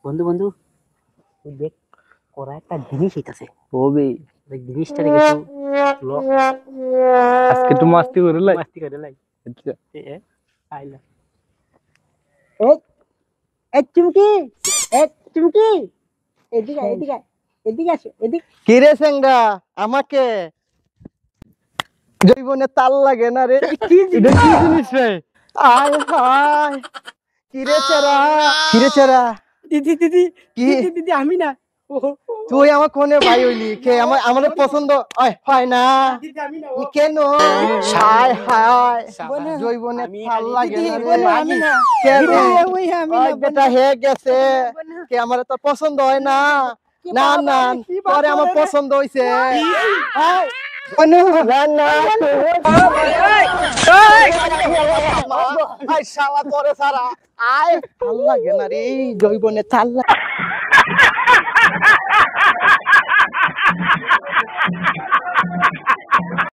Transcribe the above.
বন্ধু বন্ধু তুই দেখ ওরা একটা জিনিস হইতাছে ওবে দেখ জিনিসটা একটু ল আজকে একটু মাস্তি করে লাই। মাস্তি করে লাই আচ্ছা এ আইলা এ এ চুমকি এদিকে এদিকে এদিকে আসো এদিকে কি রে সেঙ্গা আমাকে জৈবনে তাল লাগে না রে। কি এটা কি জিনিস রে? আয় হায় কিরে চেরা দিদি দিদি কি দিদি দিদি আমি না তুই আমার কোনে ভাই হইলি কে আমাদের পছন্দ হয় না দিদি আমি না কেন? হায় হায় বোনা, জৈবনে আমি তাল খালি- লাগে দিদি, না রে। বোনা, আমি না। কে দিদি, রে? ওই আমি ওই না, বেটা বোনা। হে গেছে বোনা। কে আমার তো পছন্দ হয় না। কি না বাবা না রে, কি তোরে বাবা আমার রে। পছন্দ হইছে। আয়, বোনা। না না আই শালা তোরে সারা আয় ভাল লাগে না রে জৈবনে তাল লাগে।